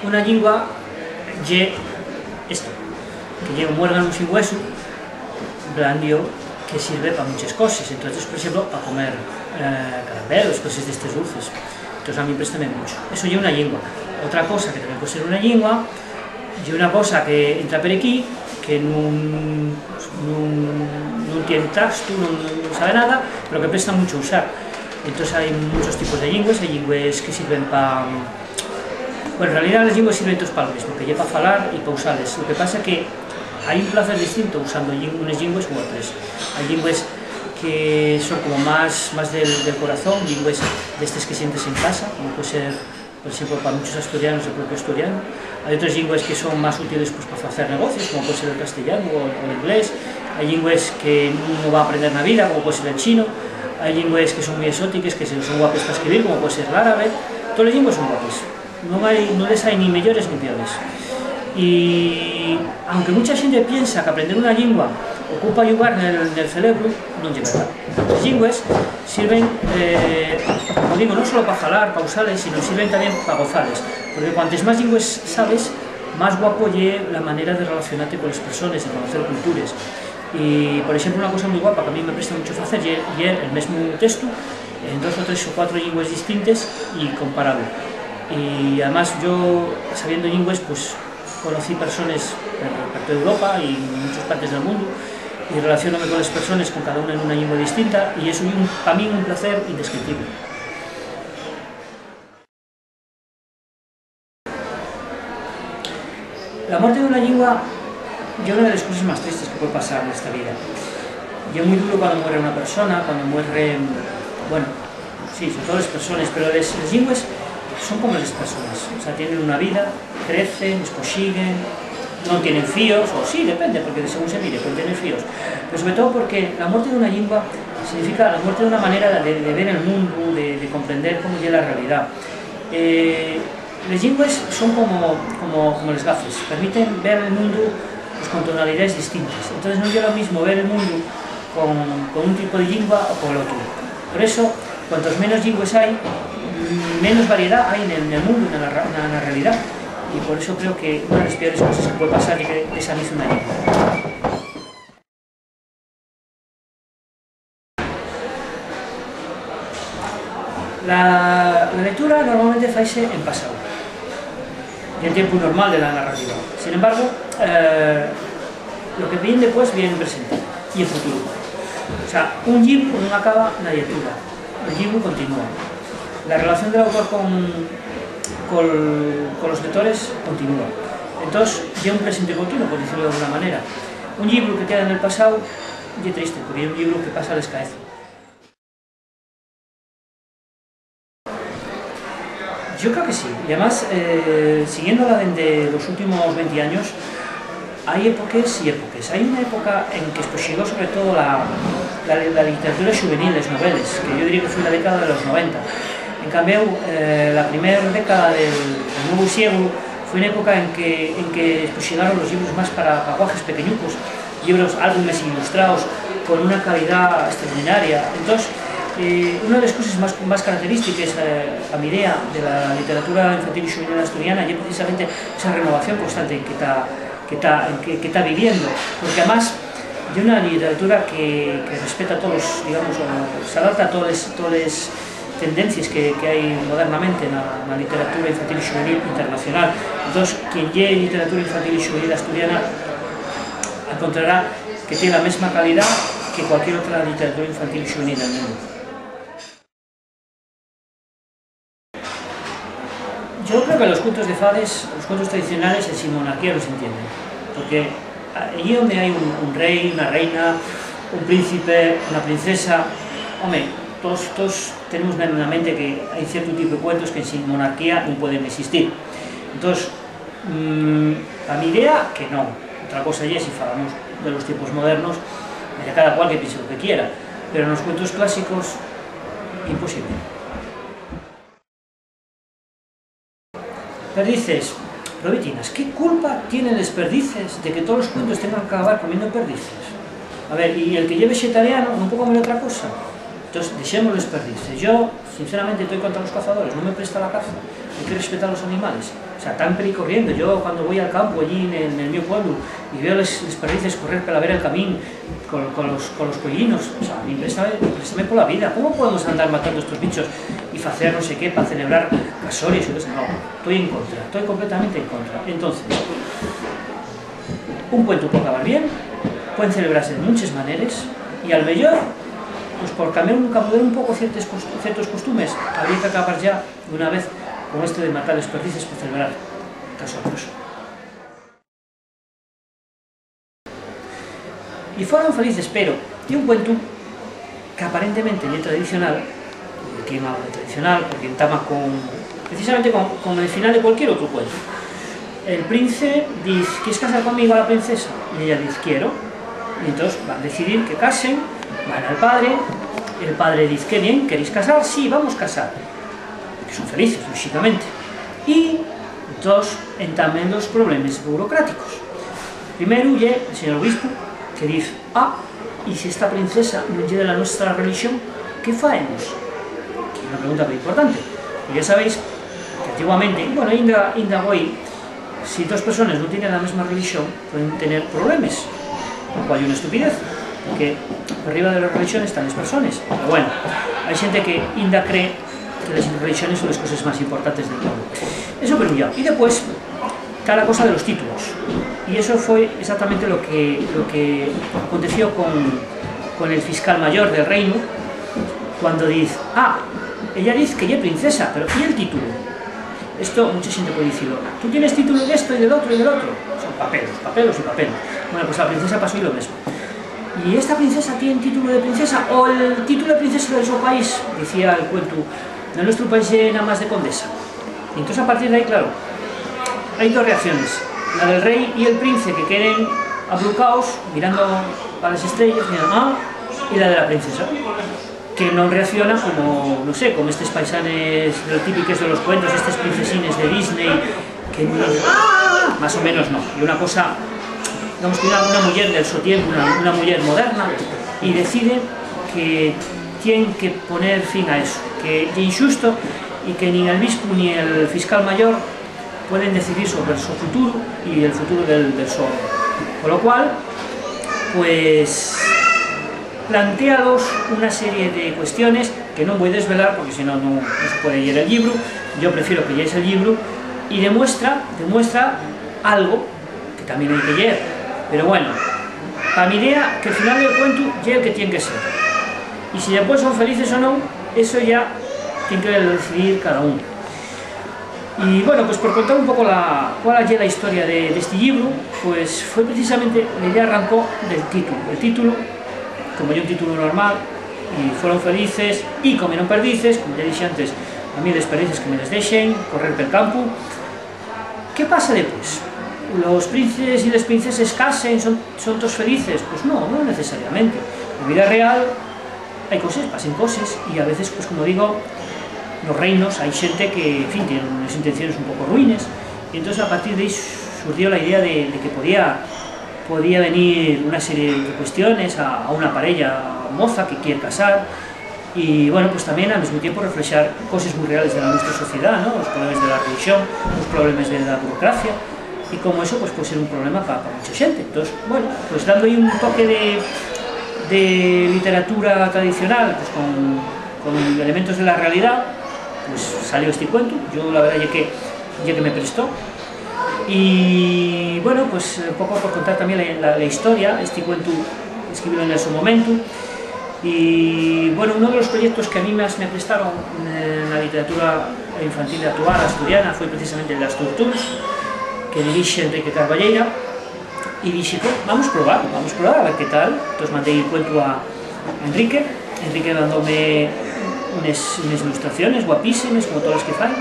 Una lingua lle esto, que lle un muérgano sin hueso, blandio, que sirve para muchas cosas. Entonces, por ejemplo, para comer caramelos, cosas de estos dulces. Entonces a mí préstame mucho. Eso lle una lingua. Otra cosa que también puede ser una lingua, lle una cosa que entra por aquí, que non tiene trasto, non sabe nada, pero que presta mucho usar. Entonces hay muchos tipos de lingües, hay lingües que sirven para... Bueno, en realidad las lingües sirven todos para lo mismo, que lle para falar y para usarles. Lo que pasa es que hay un placer distinto usando unas lingües u otras. Hay lingües que son como más del corazón, lingües de estas que sientes en casa, como puede ser, por ejemplo, para muchos asturianos el propio asturiano. Hay otras lingües que son más útiles pues, para hacer negocios, como puede ser el castellano o el inglés. Hay lingües que uno va a aprender en la vida, como puede ser el chino. Hay lingües que son muy exóticas, que son guapas para escribir, como puede ser el árabe. Todas las lingües son guapas, no les hay ni mejores ni peores. Y aunque mucha gente piensa que aprender una lingua ocupa lugar en el cerebro, no es verdad. Las lingües sirven, como digo, no solo para falar, para usarles, sino sirven también para gozarles. Porque cuantas más lingües sabes, más guapo es la manera de relacionarte con las personas, de conocer culturas. Y, por ejemplo, una cosa muy guapa que a mí me presta mucho hacer es el mismo texto en 2 o 3 o 4 lingües distintas y compararlo. Y además yo, sabiendo lingües, pues conocí personas por toda Europa y en muchas partes del mundo y relacionándome con las personas con cada una en una lengua distinta y eso es para mí un placer indescriptible. La muerte de una lengua es una de las cosas más tristes que puede pasar en esta vida. Y es muy duro cuando muere una persona, cuando muere, bueno, sí, son todas las personas, pero las lenguas son como las personas, o sea, tienen una vida, crecen, después siguen, no tienen fíos, o sí, depende, porque según se mire, pueden tener fíos, pero sobre todo porque la muerte de una lengua significa la muerte de una manera de ver el mundo, de comprender cómo es la realidad. Las lenguas son como las gafas, permiten ver el mundo pues, con tonalidades distintas, entonces no es lo mismo ver el mundo con un tipo de lengua o con el otro. Por eso, cuantos menos lenguas hay, menos variedad hay en el mundo, en la realidad. Y por eso creo que una de las peores cosas que puede pasar es que desanice una lengua. La lectura normalmente faise en pasado, y en tiempo normal de la narrativa. Sin embargo, lo que viene después viene en presente y en futuro. O sea, un libro no acaba la lectura, el libro continúa. La relación del autor con los lectores continúa. Entonces, ya un presente continuo, por decirlo de alguna manera. Un libro que queda en el pasado es triste, porque es un libro que pasa al escaezo. Yo creo que sí, y además, siguiéndola desde los últimos 20 años, hay épocas y épocas. Hay una época en que llegó sobre todo la literatura juvenil, las novelas, que yo diría que fue la década de los 90. En cambio, la primera década del nuevo siglo fue una época en que llegaron los libros más para guajes pequeñucos, libros, álbumes ilustrados, con una calidad extraordinaria. Entonces, una de las cosas más características, a mi idea, de la literatura infantil y juvenil asturiana es precisamente esa renovación constante que está viviendo, porque además de una literatura que respeta todos, digamos, o se adapta a todas las tendencias que hay modernamente en la literatura infantil y juvenil internacional. Entonces, quien lee literatura infantil y juvenil asturiana encontrará que tiene la misma calidad que cualquier otra literatura infantil y juvenil del mundo. Yo creo que los cuentos de fades, los cuentos tradicionales, en sin monarquía no se entienden, porque allí donde hay un rey, una reina, un príncipe, una princesa, hombre, todos tenemos en la mente que hay cierto tipo de cuentos que sin monarquía no pueden existir. Entonces, a mi idea, que no. Otra cosa es si hablamos de los tiempos modernos, de cada cual que piense lo que quiera, pero en los cuentos clásicos, imposible. Perdices, provitinas, ¿qué culpa tienen los perdices de que todos los cuentos tengan que acabar comiendo perdices? A ver, y el que lleve vegetariano no puede comer otra cosa. Entonces, dejemos los perdices. Yo, sinceramente, estoy contra los cazadores, no me presta la caza, hay que respetar a los animales. o sea, tan corriendo. Yo cuando voy al campo allí en el mío pueblo y veo les perdices correr para ver el camino con los pollinos, o sea, a mí préstame por la vida. ¿Cómo podemos andar matando estos bichos y hacer no sé qué para celebrar casorios y cosas? No, estoy en contra, estoy completamente en contra. Entonces, un cuento puede acabar bien, pueden celebrarse de muchas maneras y al mejor, pues por cambiar un poco ciertos costumes, habría que acabar ya de una vez con esto de matar desperdices para celebrar casorios. Y fueron felices, pero tiene un cuento que aparentemente es tradicional, tiene algo de tradicional, porque entama precisamente con el final de cualquier otro cuento. El príncipe dice, ¿quieres casar conmigo a la princesa? Y ella dice, quiero. Y entonces van a decidir que casen, van al padre, el padre dice, qué bien, ¿queréis casar? Sí, vamos a casar. Que son felices, lógicamente. Y entonces entamen los problemas burocráticos. Primero llega el señor obispo, que dice, y si esta princesa no llega a la nuestra religión, ¿qué hacemos? Que es una pregunta muy importante. Y ya sabéis que antiguamente, y bueno, ainda hoy, si dos personas no tienen la misma religión, pueden tener problemas, lo cual es una estupidez, porque arriba de las religiones están las personas. Pero bueno, hay gente que ainda cree que las religiones son las cosas más importantes del mundo. Eso por un lado. Y después está la cosa de los títulos. Y eso fue exactamente lo que aconteció con el fiscal mayor del reino, cuando dice, ella dice que ella es princesa, pero ¿y el título? Esto mucha gente puede decirlo, tú tienes título de esto y del otro y del otro. Son papelos y papelos. Bueno, pues la princesa pasó y lo mismo. ¿Y esta princesa tiene título de princesa? ¿O el título de princesa de su país? Decía el cuento, de nuestro país es nada más de condesa. Y entonces a partir de ahí, claro, hay dos reacciones. La del rey y el príncipe que queden abrucados, mirando a las estrellas, y la de la princesa, que no reacciona como, no sé, como estos paisanes de lo típicos de los cuentos, estos princesines de Disney, que más o menos no. Y una cosa, digamos que una mujer del su tiempo, una mujer moderna, y decide que tienen que poner fin a eso, que es injusto y que ni el obispo ni el fiscal mayor pueden decidir sobre su futuro y el futuro del su hombre. Con lo cual, pues, planteados una serie de cuestiones que no voy a desvelar porque si no, no se puede leer el libro. Yo prefiero que leáis el libro y demuestra algo que también hay que leer. Pero bueno, para mi idea, que el final del cuento es el que tiene que ser. Y si después son felices o no, eso ya tiene que decidir cada uno. Y bueno, pues por contar un poco cuál es la historia de este libro, pues fue precisamente, la idea arrancó del título. El título, como yo un título normal, y fueron felices y comieron perdices, como ya dije antes, a mí les perdices que me les dejen, correr pel campo. ¿Qué pasa después? ¿Los príncipes y las princesas casen, son todos felices? Pues no necesariamente. En la vida real hay cosas, pasan cosas, y a veces, pues como digo, los reinos, hay gente que, en fin, tiene unas intenciones un poco ruines, y entonces a partir de ahí surgió la idea de que podía venir una serie de cuestiones a una pareja moza que quiere casar, y bueno, pues también al mismo tiempo reflejar cosas muy reales de nuestra sociedad, ¿no? Los problemas de la religión, los problemas de la burocracia, y como eso pues puede ser un problema para mucha gente. Entonces, bueno, pues dando ahí un toque de literatura tradicional, pues con elementos de la realidad, pues salió este cuento. Yo la verdad ya que me prestó, y bueno, pues un poco por contar también la historia. Este cuento escribí en su momento, y bueno, uno de los proyectos que a mí más me prestaron en la literatura infantil actual asturiana fue precisamente el de las Tortugas, que dirige Enrique Carballeira, y dije, pues, vamos a probar a ver qué tal. Entonces mandé el cuento a Enrique dándome unas ilustraciones guapísimas, como todas las que fan,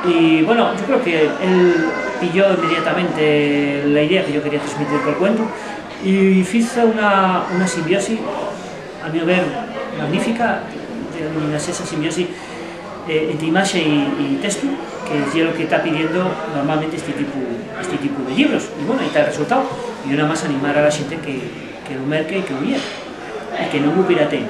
y bueno, yo creo que él pilló inmediatamente la idea que yo quería transmitir con el cuento, y hizo una simbiosis, a mi ver, magnífica, esa simbiosis entre imagen y texto, que es lo que está pidiendo normalmente este tipo de libros. Y bueno, ahí está el resultado. Y yo nada más animar a la gente que lo merque y que lo viera, y que no lo pirateen.